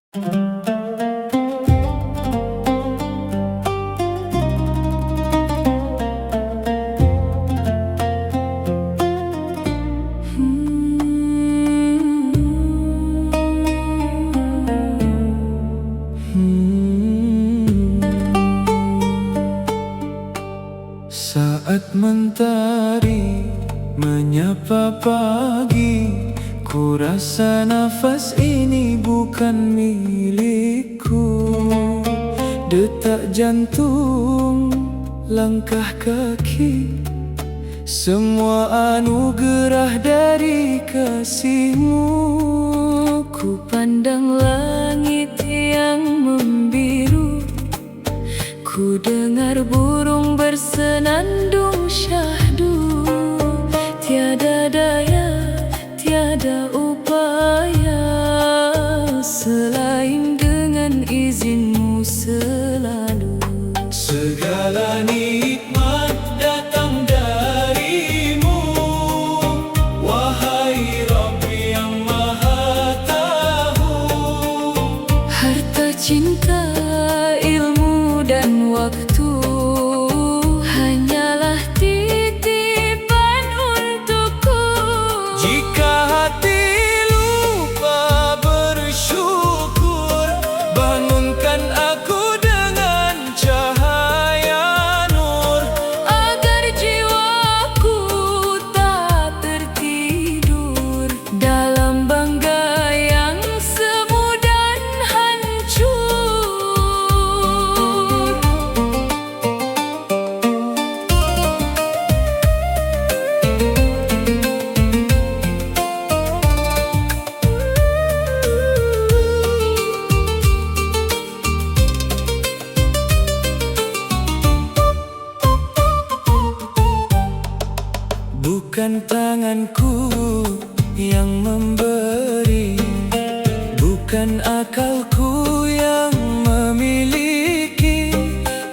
Saat mentari menyapa pagi, ku rasa nafas ini bukan milikku. Detak jantung, langkah kaki, semua anugerah dari kasih-Mu. Ku pandang langit yang membiru, ku dengar burung bersenandung syahdu. Tiada daya, tiada upaya, selain dengan izin-Mu selalu. Segala nikmat datang dari-Mu, wahai Rabbi yang Maha Tahu. Harta, cinta, ilmu dan waktu hanyalah titipan untukku. Jika hati lupa bersyukur, bangunkan aku dengan cahaya nur, Agar jiwaku tak tertidur dalam bangga yang semu dan hancur. bukan tanganku yang memberi, bukan akalku yang memiliki.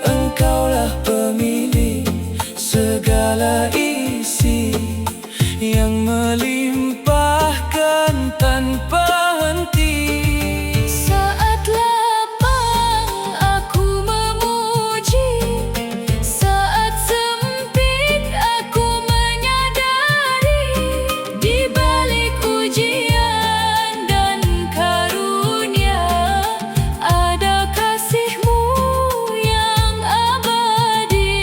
Engkaulah pemilik segala isi yang melimpahkan tanpa henti. Saat lapang aku memuji, saat sempit aku menyadari, di balik ujian dan karunia ada kasih-Mu yang abadi.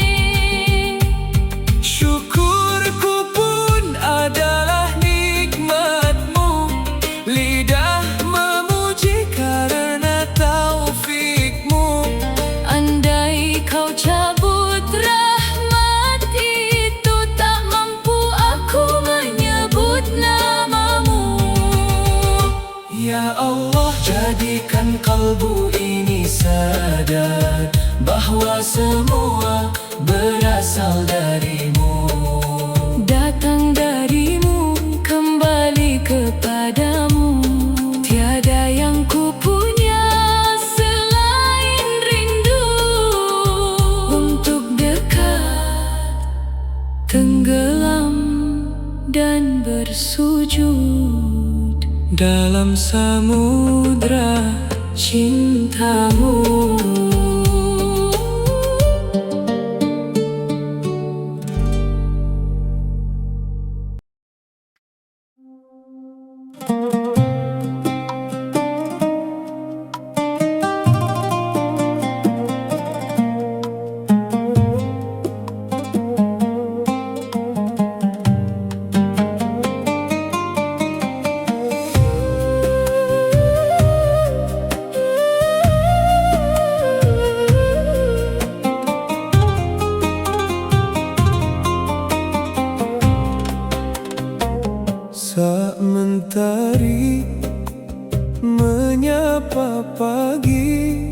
Syukurku pun adalah nikmat-Mu, lidah memuji karena taufik-Mu. Andai Kau cabut rahmat itu, tak mampu aku menyebut nama-Mu. Ya Allah, jadikan kalbu ini sadar bahwa semua berasal dari-Mu. Datang dari-Mu, kembali kepadamu. Tiada yang ku punya selain rindu untuk dekat, tenggelam dan bersujud Dalam samudra cinta-Mu. Saat mentari menyapa pagi,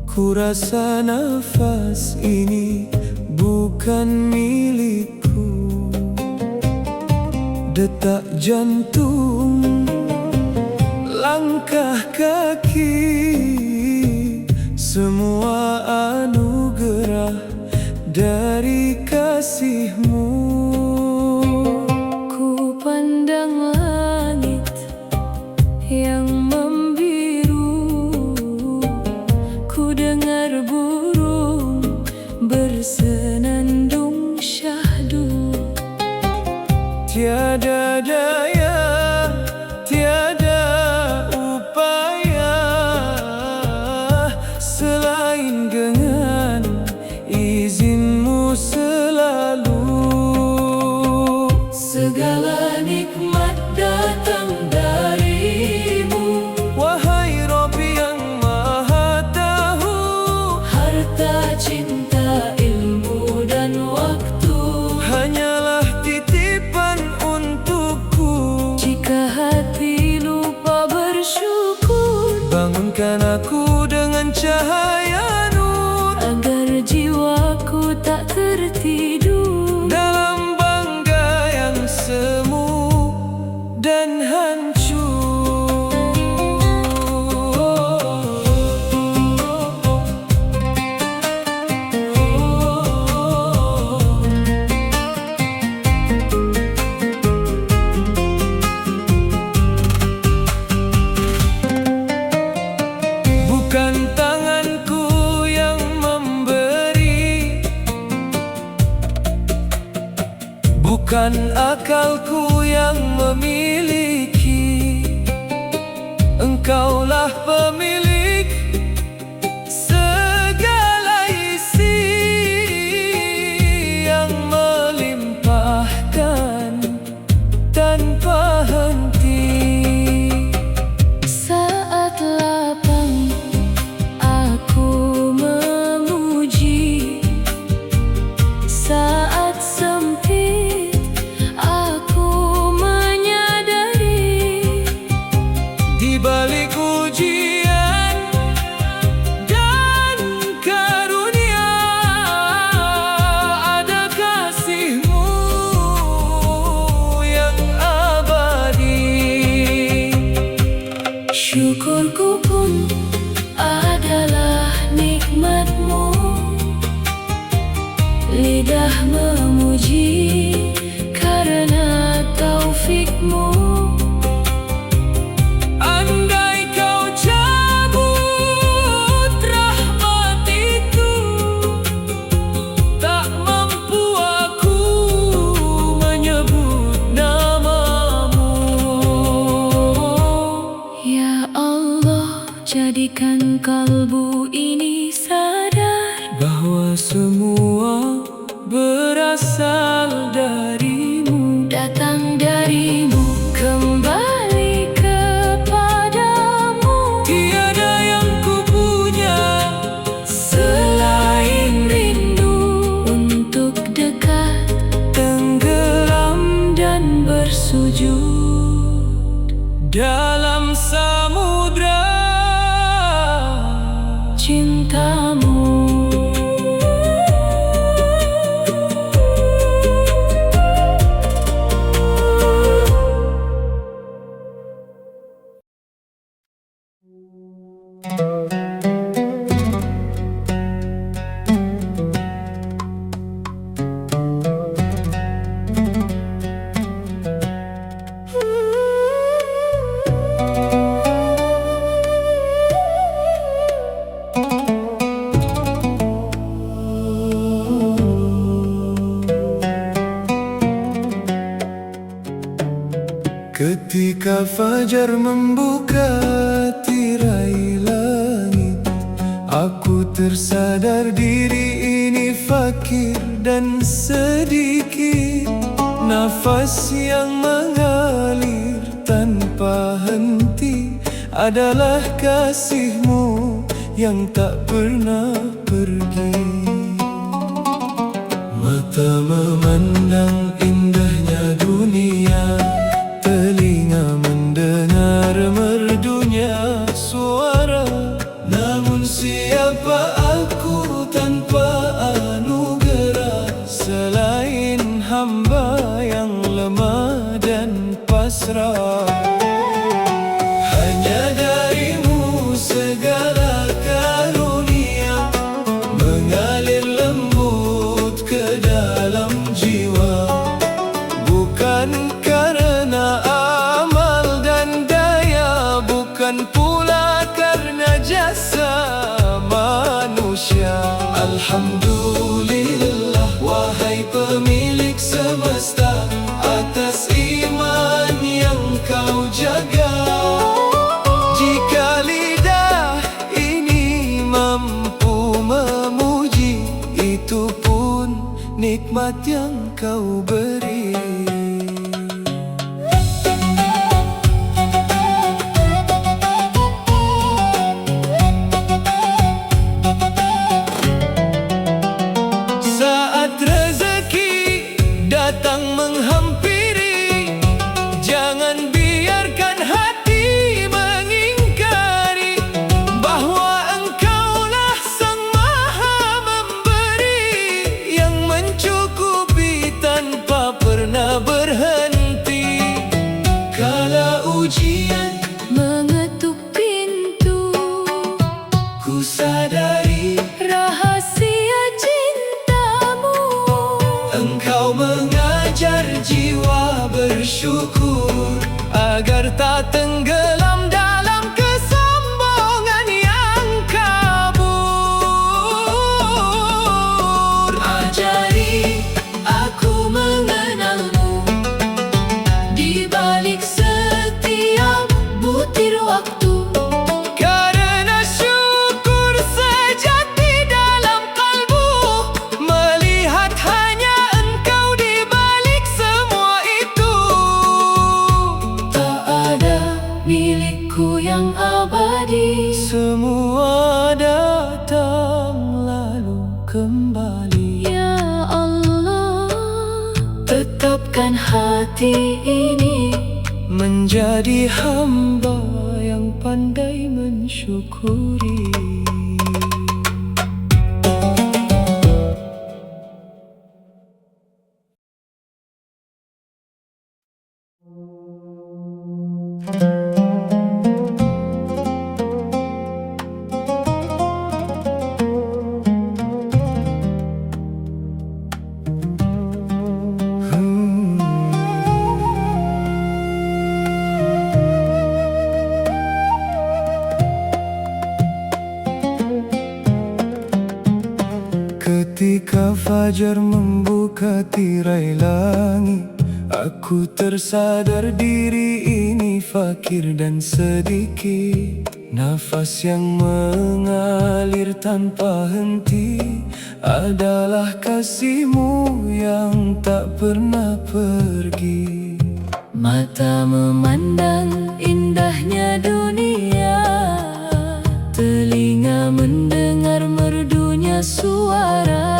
ku rasa nafas ini bukan milikku. Detak jantung, langkah kaki, semua anugerah dari kasih-Mu. Ku pandang langit yang membiru, bangunkan aku dengan cahaya nur, agar jiwaku tak tertidur dalam bangga yang semu dan hancur. Bukan tanganku yang memberi, bukan akalku yang memiliki. Engkaulah pemilik segala isi yang melimpahkan tanpa henti. saat lapang aku memuji, saat sempit aku menyadari, Di balik ujian dan karunia ada kasih-Mu yang abadi. syukurku pun adalah nikmat-Mu. Lidah memuji karena taufik-Mu. Andai Kau cabut rahmat itu, tak mampu aku menyebut nama-Mu. Ya Allah, jadikan kalbu ini sadar Bahwa semua berasal dari-Mu, datang dari-Mu, kembali kepadamu. tiada yang kupunya Selain rindu untuk dekat, tenggelam dan bersujud dalam samudra cinta-Mu. Ketika fajar membuka tirai langit, aku tersadar diri ini fakir dan sedikit. Nafas yang mengalir tanpa henti adalah kasih-Mu yang tak pernah pergi. Mata memandang indahnya dunia, telinga mendengar merdunya suara. Namun siapa aku tanpa anugerah, selain hamba yang lemah dan pasrah. Hanya dari-Mu segala karunia mengalir lembut ke dalam jiwa. Bukan karena amal dan daya, bukan pula karena jasa manusia. Alhamdulillah, wahai pemilik semesta, atas iman yang Kau jaga. Jika lidah ini mampu memuji, itu pun nikmat yang Kau beri. Saat rezeki datang menghampiri, jangan biarkan hati mengingkari. agar tak tenggelam dalam kesombongan yang kabur. Ajari aku mengenalmu di balik setiap butir waktu. Karena syukur sejati dalam kalbu, melihat hanya Engkau di balik semua itu. Tak ada milikku yang abadi, Semua datang lalu kembali. ya Allah, tetapkan hati ini Menjadi hamba yang pandai mensyukuri. Ketika fajar membuka tirai langit, aku tersadar diri ini fakir dan sedikit. Nafas yang mengalir tanpa henti adalah kasih-Mu yang tak pernah pergi. Mata memandang indahnya dunia, telinga mendengar merdunya suara.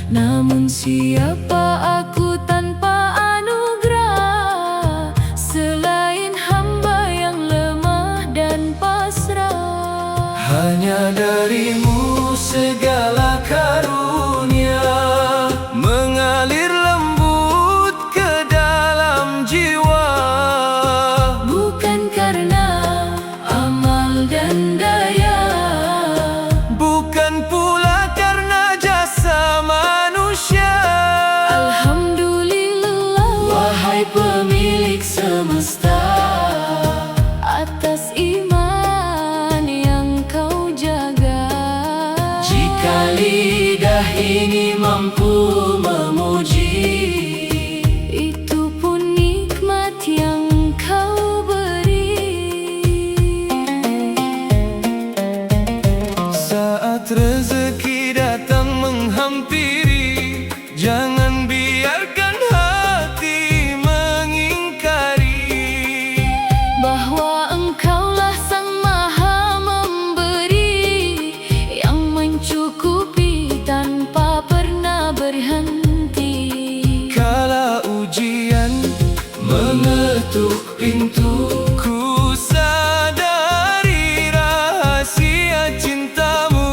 Namun siapa aku tanpa anugerah, selain hamba yang lemah dan pasrah. Hanya dari-Mu segala karunia mengalir lembut ke dalam jiwa. Bukan karena amal dan daya, Bukan pula karena jasa manusia. Alhamdulillah, wahai pemilik semesta, atas iman yang Kau jaga. Jika lidah ini mampu memuji, itu pun nikmat yang Kau beri. Saat rezeki datang menghampiri, jangan biarkan hati mengingkari Bahwa Engkaulah Sang Maha Memberi, yang mencukupi tanpa pernah berhenti. kala ujian mengetuk pintu, ku sadari rahasia cinta-Mu.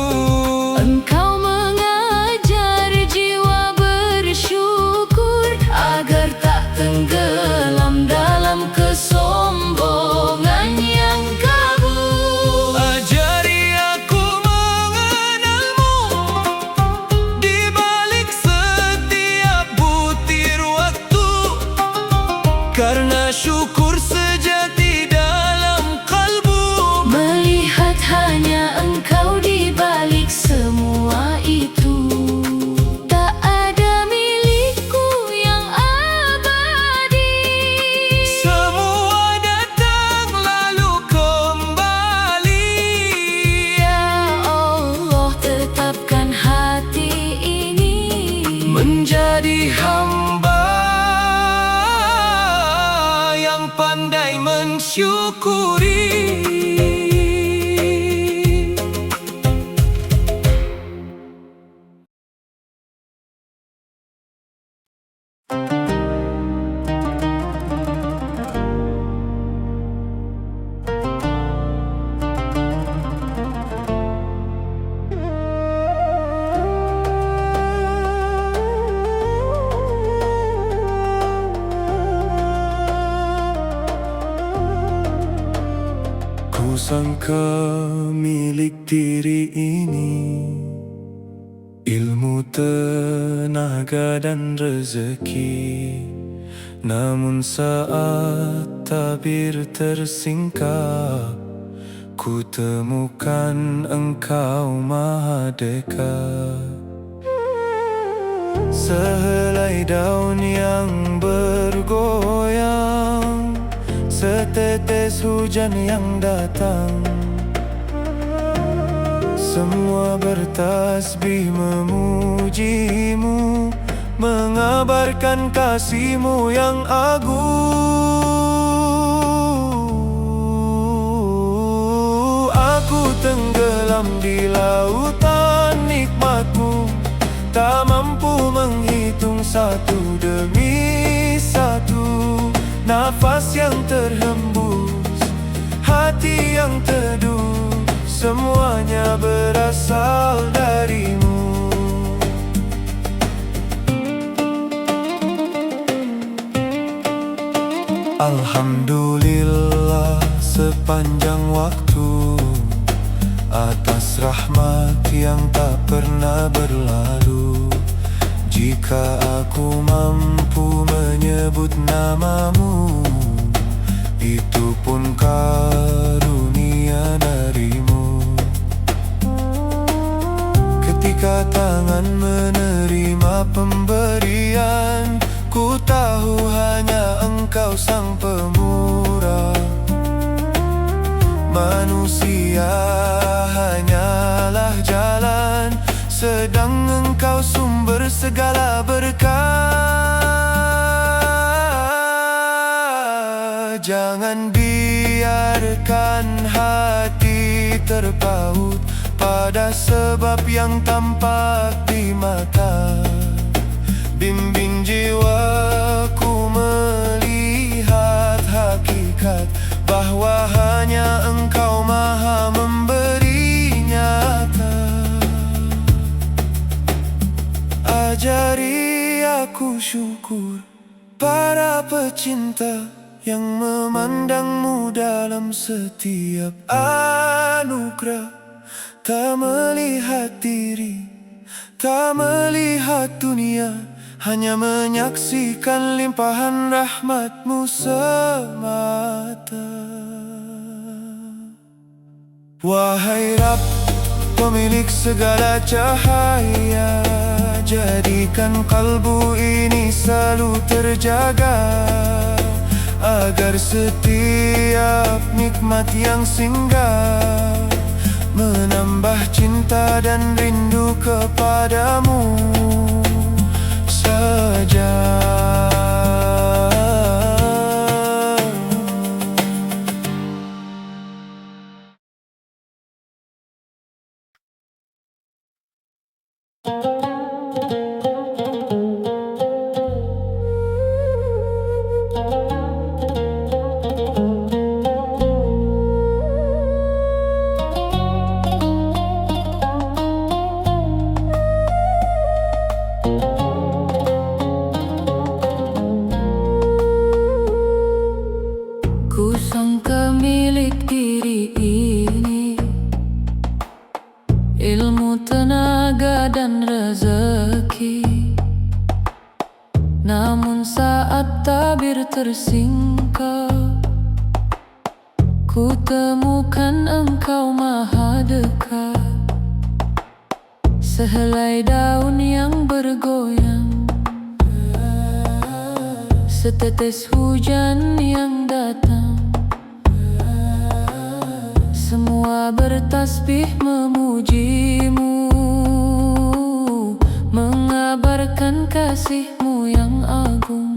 Engkau mengajar jiwa bersyukur agar tak tenggelam dalam kesombongan yang kabur. Ajari aku mengenal-Mu di balik setiap butir waktu. Karena syukur sejati dalam kalbu, Melihat hanya Engkau di balik semua itu. Tak ada milikku yang abadi, semua datang lalu kembali. ya Allah, tetapkan hati ini Menjadi hamba yang pandai mensyukuri. Kusangka milik diri ini ilmu, tenaga dan rezeki. Namun saat tabir tersingkap, ku temukan Engkau Maha dekat. Sehelai daun yang bergoyang, setetes hujan yang datang, semua bertasbih memuji-Mu, mengabarkan kasih-Mu yang agung. Aku tenggelam di lautan nikmat-Mu, tak mampu menghitung satu demi satu nafas yang terhembus, hati yang teduh, semuanya berasal dari-Mu. Alhamdulillah sepanjang waktu atas rahmat yang tak pernah berlalu. Jika aku mampu menyebut nama-Mu, itu pun karunia dari-Mu. Ketika tangan menerima pemberian, ku tahu hanya Engkau Sang Pemurah. Manusia hanyalah jalan, sedang Engkau sumber segala berkah. Jangan biarkan hati terpaut pada sebab yang tampak di mata. Bimbing jiwaku melihat hakikat bahwa hanya Engkau Maha memberi nyata. Ajari aku syukur para pecinta yang memandang-Mu dalam setiap anugerah, tak melihat diri, tak melihat dunia, hanya menyaksikan limpahan rahmat-Mu semata. Wahai Rabb, pemilik segala cahaya, jadikan kalbu ini selalu terjaga, agar setiap nikmat yang singgah menambah cinta dan rindu kepadamu saja. Kusangka milik diri ini ilmu, tenaga, dan rezeki. Namun saat tabir tersingkap, ku temukan Engkau Maha dekat. Sehelai daun yang bergoyang, setetes hujan yang datang, semua bertasbih memuji-Mu, mengabarkan kasih-Mu yang agung.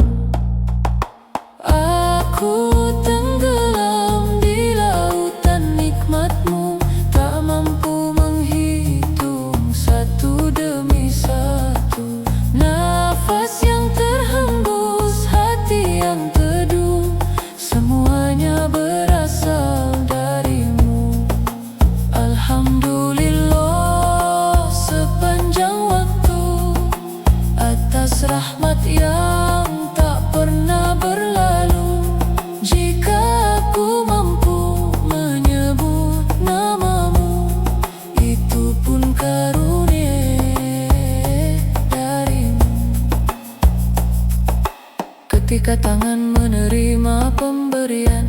Aku tenggelam di lautan nikmat-Mu, tak mampu menghitung satu demi satu nafas yang terhembus, hati yang teduh, semuanya berasal dari-Mu. Alhamdulillah sepanjang waktu atas rahmat yang tak pernah berlalu. Ketika tangan menerima pemberian,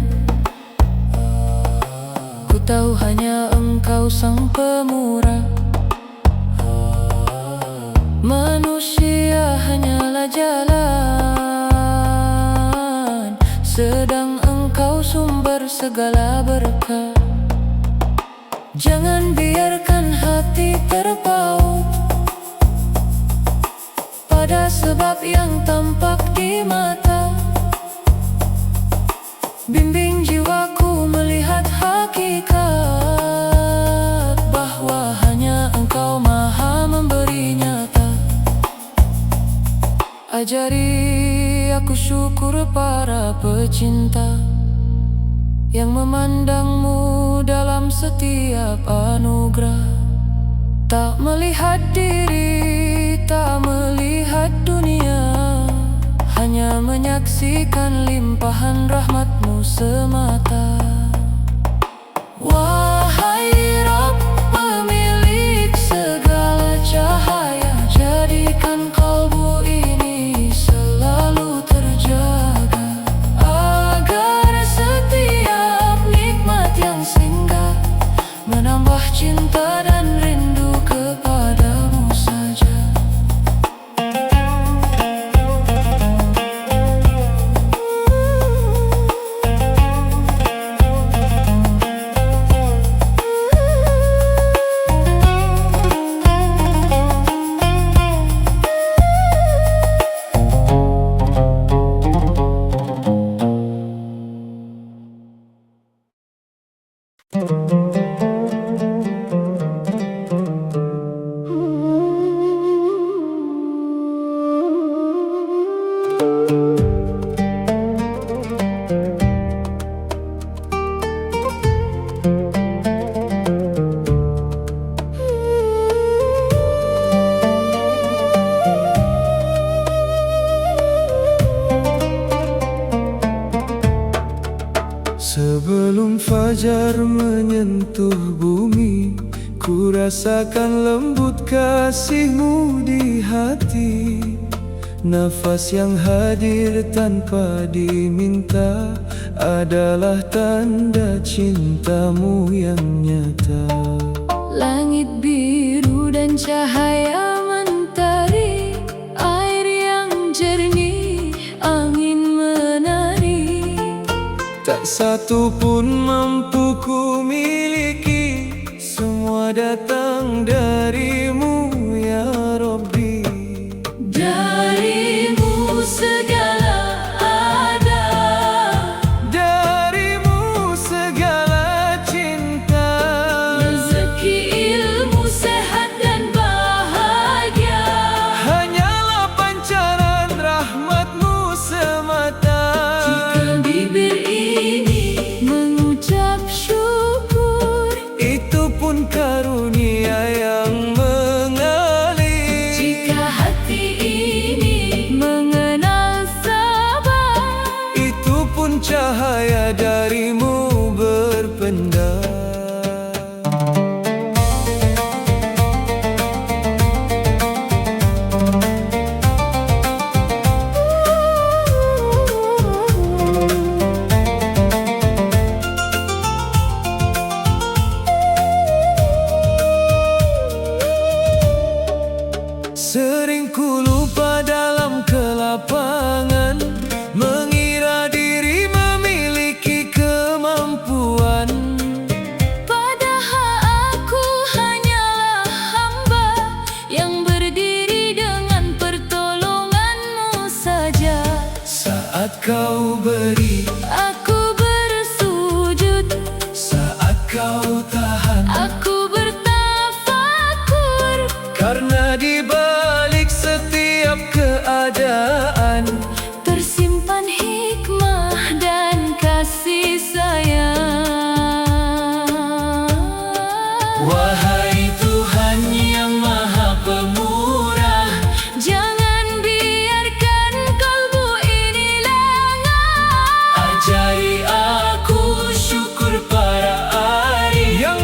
ku tahu hanya Engkau sang pemurah. Manusia hanyalah jalan, sedang Engkau sumber segala berkah. Jangan biarkan hati terpaut pada sebab yang tampak di mata. Bimbing jiwaku melihat hakikat bahwa hanya Engkau maha memberi nyata. Ajari aku syukur para pecinta yang memandangmu dalam setiap anugerah. Tak melihat diri, tak melihat dunia, hanya menyaksikan limpahan rahmat-Mu semata. Wahai Rabb, pemilik segala cahaya, jadikan kalbu ini selalu terjaga, agar setiap nikmat yang singgah menambah cinta dan rindu kepadamu saja. Sebelum fajar menyentuh bumi, ku rasakan lembut kasih-Mu di hati. Nafas yang hadir tanpa diminta adalah tanda cinta-Mu yang nyata. Langit biru dan cahaya mentari, air yang jernih, angin menari. Tak satu pun mampu ku miliki, semua datang dari-Mu ya Rabbi. Dari-Mu segala ada, Dari-Mu segala cinta, rezeki, ilmu, sehat dan bahagia. hanyalah pancaran rahmat-Mu semata. Jika bibir ini mengucap syukur, Itu pun karunia yang mengalir. jika hati ini mengenal sabar, Itu pun cahaya dari-Mu berpendar. Sering ku lupa dalam kelapangan, mengira diri memiliki kemampuan. padahal aku hanyalah hamba yang berdiri dengan pertolongan-Mu saja. Saat Kau beri, Aku bersujud, saat Kau tahan, aku bertafakur, karena di balik setiap keadaan tersimpan hikmah dan kasih sayang. Wahai Tuhan yang Maha Pemurah, Jangan biarkan kalbu ini lengah. ajari aku syukur para arif Yang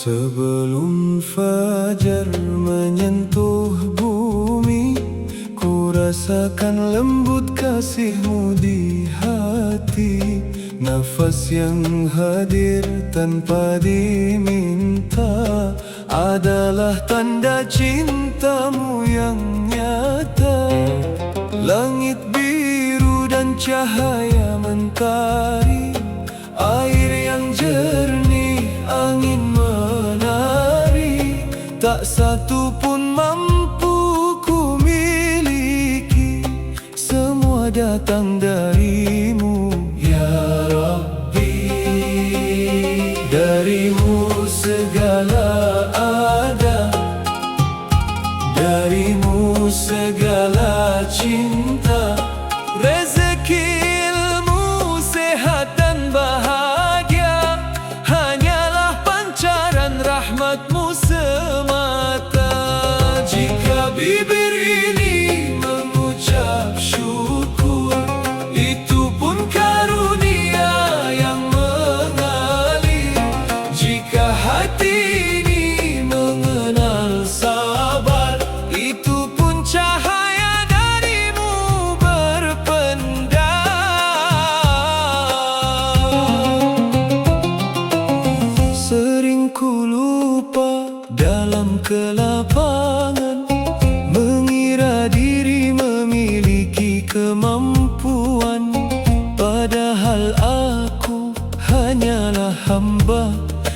Sebelum fajar menyentuh bumi, ku rasakan lembut kasihmu di hati. Nafas yang hadir tanpa diminta adalah tanda cintamu yang nyata. Langit biru dan cahaya mentari, air yang jernih, angin menari, tak satu pun mampu ku miliki. Semua datang darimu, ya Rabbi. Darimu segala ada, darimu segala cinta. Rezeki, ilmu, sehat dan bahagia hanyalah pancaran rahmatmu semata. Jika bibir ini mengucap syukur, itu pun karunia yang mengalir. Jika hati ini mengenal sabar, itu pun cahaya darimu berpendar. Sering ku lupa dalam kelapangan, mengira diri memiliki kemampuan, padahal aku hanyalah hamba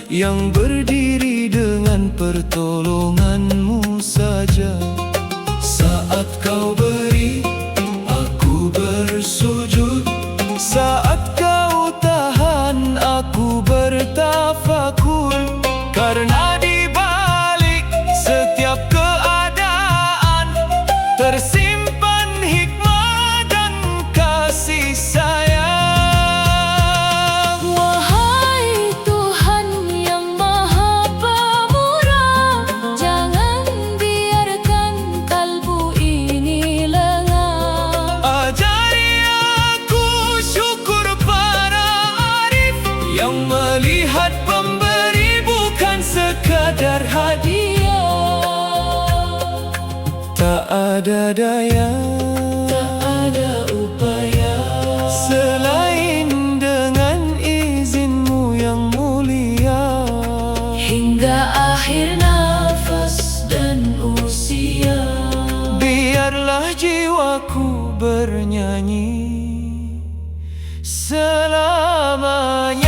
yang berdiri dengan pertolonganmu saja. Saat kau beri, aku bersujud. Saat kau tahan, aku bertafakur. Karena di balik setiap keadaan tersimpan hikmah dan kasih sayang. Wahai Tuhan yang Maha Pemurah, jangan biarkan kalbu ini lengah. Ajari aku syukur para arif yang melihat pemberi bukan sekadar hadiah. Tak ada daya, Tak ada upaya selain dengan izinmu yang mulia. hingga akhir nafas dan usia. Biarlah jiwaku bernyanyi selamanya.